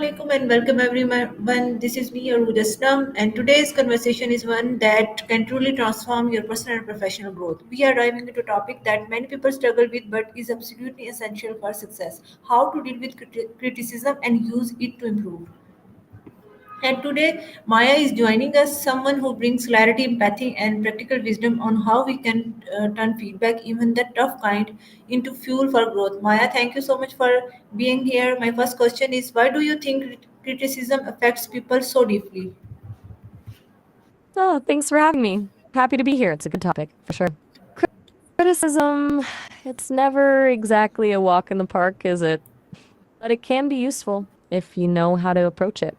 alaikum and welcome everyone. This is me, your Udasnam, and today's conversation is one that can truly transform your personal and professional growth. We are diving into a topic that many people struggle with but is absolutely essential for success: how to deal with criticism and use it to improve. And today, Maya is joining us, someone who brings clarity, empathy, and practical wisdom on how we can turn feedback, even the tough kind, into fuel for growth. Maya, thank you so much for being here. My first question is, why do you think criticism affects people so deeply? Oh, thanks for having me. Happy to be here. It's a good topic for sure. Criticism, it's never exactly a walk in the park, is it? But it can be useful if you know how to approach it.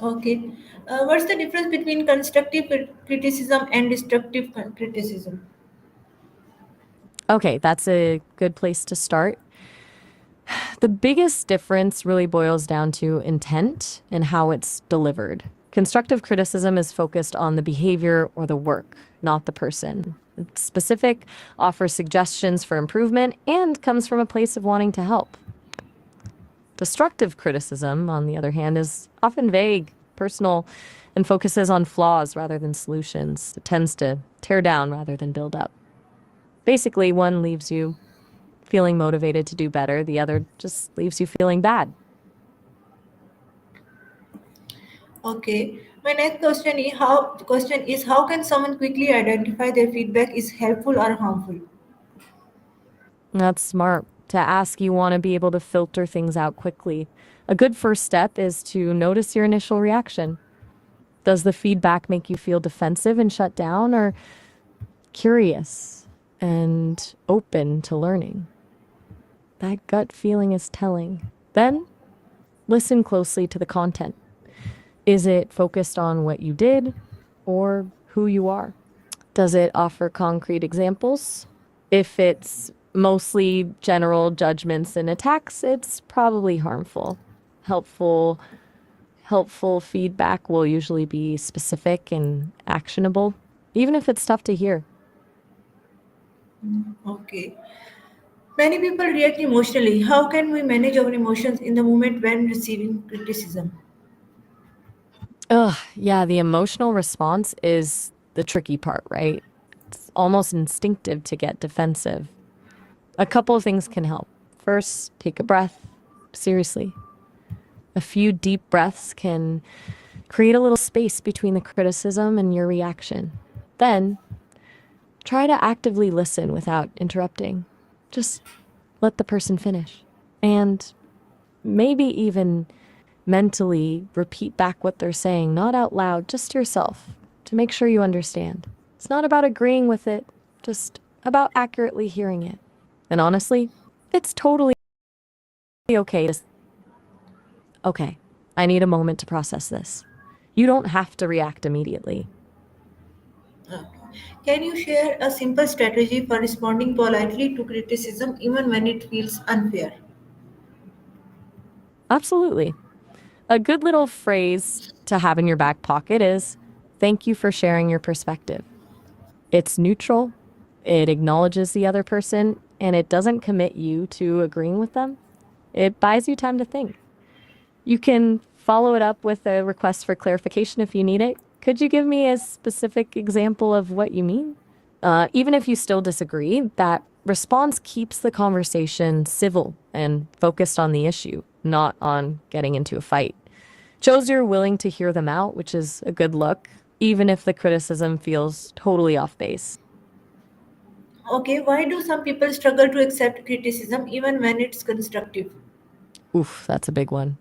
Okay. What's the difference between constructive criticism and destructive criticism? Okay, that's a good place to start. The biggest difference really boils down to intent and how it's delivered. Constructive criticism is focused on the behavior or the work, not the person. It's specific, offers suggestions for improvement, and comes from a place of wanting to help. Destructive criticism, on the other hand, is often vague, personal, and focuses on flaws rather than solutions. It tends to tear down rather than build up. Basically, one leaves you feeling motivated to do better, the other just leaves you feeling bad. Okay. My next question is how can someone quickly identify their feedback is helpful or harmful? That's smart. To ask, you want to be able to filter things out quickly. A good first step is to notice your initial reaction. Does the feedback make you feel defensive and shut down, or curious and open to learning? That gut feeling is telling. Then listen closely to the content. Is it focused on what you did or who you are? Does it offer concrete examples? If it's mostly general judgments and attacks, it's probably harmful. Helpful helpful feedback will usually be specific and actionable, even if it's tough to hear. Okay. Many people react emotionally. How can we manage our emotions in the moment when receiving criticism? Ugh, yeah, the emotional response is the tricky part, right? It's almost instinctive to get defensive. A couple of things can help. First, take a breath. Seriously. A few deep breaths can create a little space between the criticism and your reaction. Then, try to actively listen without interrupting. Just let the person finish. And maybe even mentally repeat back what they're saying, not out loud, just to yourself, to make sure you understand. It's not about agreeing with it, just about accurately hearing it. And honestly, it's totally okay to, okay, I need a moment to process this. You don't have to react immediately. Okay. Can you share a simple strategy for responding politely to criticism even when it feels unfair? Absolutely. A good little phrase to have in your back pocket is, thank you for sharing your perspective. It's neutral, it acknowledges the other person, and it doesn't commit you to agreeing with them. It buys you time to think. You can follow it up with a request for clarification if you need it. Could you give me a specific example of what you mean? Even if you still disagree, that response keeps the conversation civil and focused on the issue, not on getting into a fight. Shows you're willing to hear them out, which is a good look, even if the criticism feels totally off base. Okay, why do some people struggle to accept criticism even when it's constructive? Oof, that's a big one.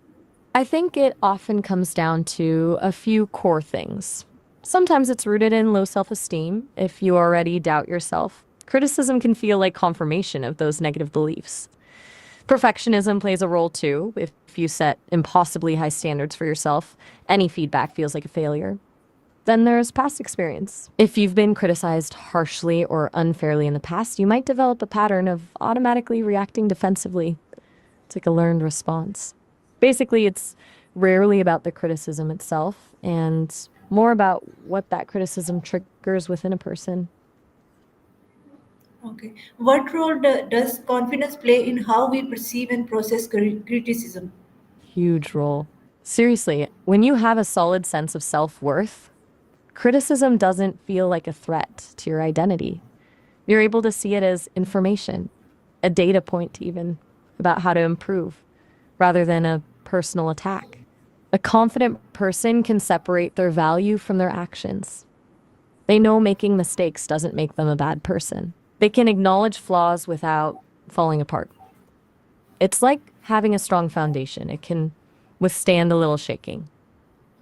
I think it often comes down to a few core things. Sometimes it's rooted in low self esteem. If you already doubt yourself, criticism can feel like confirmation of those negative beliefs. Perfectionism plays a role too. If you set impossibly high standards for yourself, any feedback feels like a failure. Then there's past experience. If you've been criticized harshly or unfairly in the past, you might develop a pattern of automatically reacting defensively. It's like a learned response. Basically, it's rarely about the criticism itself and more about what that criticism triggers within a person. Okay. What role does confidence play in how we perceive and process criticism? huge role. Seriously, when you have a solid sense of self worth, criticism doesn't feel like a threat to your identity. You're able to see it as information, a data point, even about how to improve, rather than a personal attack. A confident person can separate their value from their actions. They know making mistakes doesn't make them a bad person. They can acknowledge flaws without falling apart. It's like having a strong foundation, it can withstand a little shaking.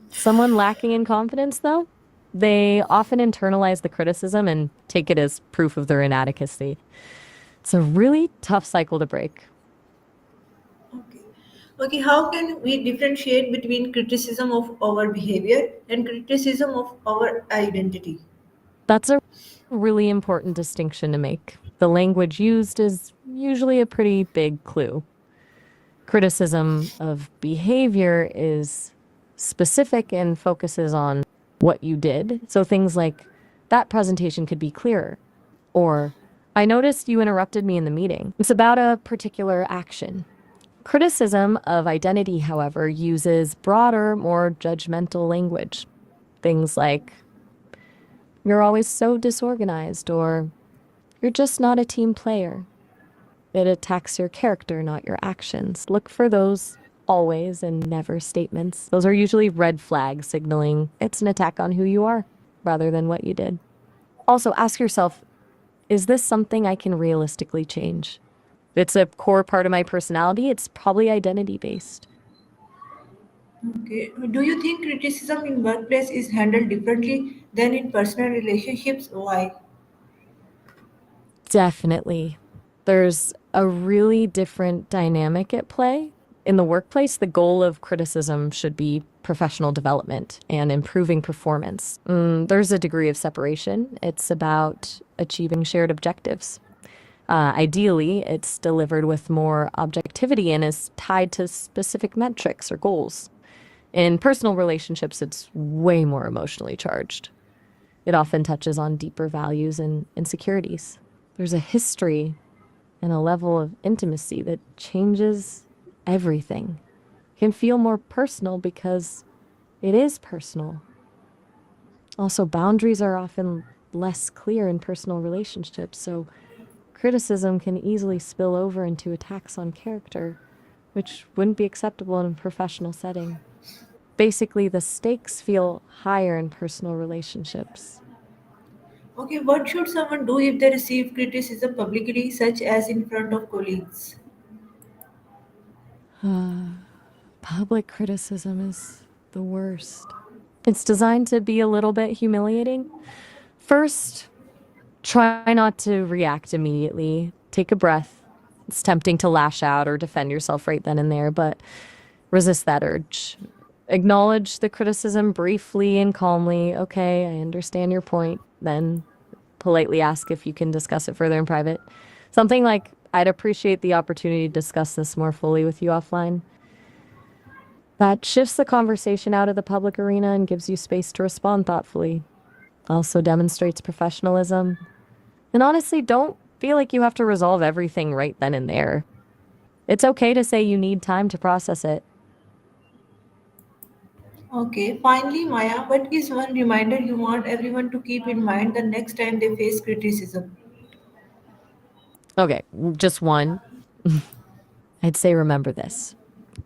Someone lacking in confidence, though, they often internalize the criticism and take it as proof of their inadequacy. It's a really tough cycle to break. Okay. Okay, how can we differentiate between criticism of our behavior and criticism of our identity? That's a really important distinction to make. The language used is usually a pretty big clue. Criticism of behavior is specific and focuses on what you did. So things like, that presentation could be clearer. Or, I noticed you interrupted me in the meeting. It's about a particular action. Criticism of identity, however, uses broader, more judgmental language. Things like, you're always so disorganized, or you're just not a team player. It attacks your character, not your actions. Look for those always and never statements. Those are usually red flags signaling it's an attack on who you are rather than what you did. Also, ask yourself, is this something I can realistically change? If it's a core part of my personality, it's probably identity based. Okay. Do you think criticism in workplace is handled differently than in personal relationships? Why? Definitely. There's a really different dynamic at play. In the workplace, the goal of criticism should be professional development and improving performance. There's a degree of separation. It's about achieving shared objectives. Ideally, it's delivered with more objectivity and is tied to specific metrics or goals. In personal relationships, it's way more emotionally charged. It often touches on deeper values and insecurities. There's a history and a level of intimacy that changes everything. It can feel more personal because it is personal. Also, boundaries are often less clear in personal relationships, so criticism can easily spill over into attacks on character, which wouldn't be acceptable in a professional setting. Basically, the stakes feel higher in personal relationships. Okay, what should someone do if they receive criticism publicly, such as in front of colleagues? Public criticism is the worst. It's designed to be a little bit humiliating. First, try not to react immediately. Take a breath. It's tempting to lash out or defend yourself right then and there, but resist that urge. Acknowledge the criticism briefly and calmly. Okay, I understand your point. Then politely ask if you can discuss it further in private. Something like, I'd appreciate the opportunity to discuss this more fully with you offline. That shifts the conversation out of the public arena and gives you space to respond thoughtfully. Also demonstrates professionalism. And honestly, don't feel like you have to resolve everything right then and there. It's okay to say you need time to process it. Okay, finally, Maya, what is one reminder you want everyone to keep in mind the next time they face criticism? Okay, just one. I'd say remember this.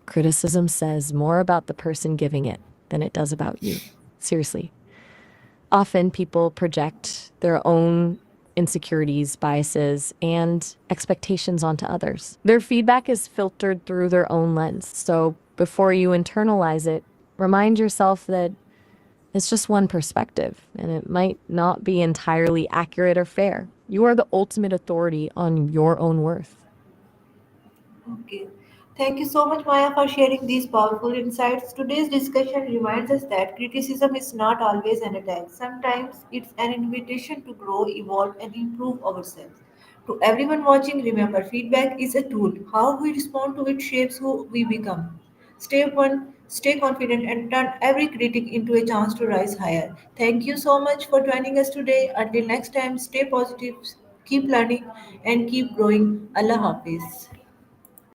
Criticism says more about the person giving it than it does about you. Seriously. Often people project their own insecurities, biases, and expectations onto others. Their feedback is filtered through their own lens. So before you internalize it, remind yourself that it's just one perspective and it might not be entirely accurate or fair. You are the ultimate authority on your own worth. Okay. Thank you so much, Maya, for sharing these powerful insights. Today's discussion reminds us that criticism is not always an attack. Sometimes it's an invitation to grow, evolve, and improve ourselves. To everyone watching, remember feedback is a tool. How we respond to it shapes who we become. Step one, stay confident and turn every critic into a chance to rise higher. Thank you so much for joining us today. Until next time, stay positive, keep learning, and keep growing. Allah Hafiz.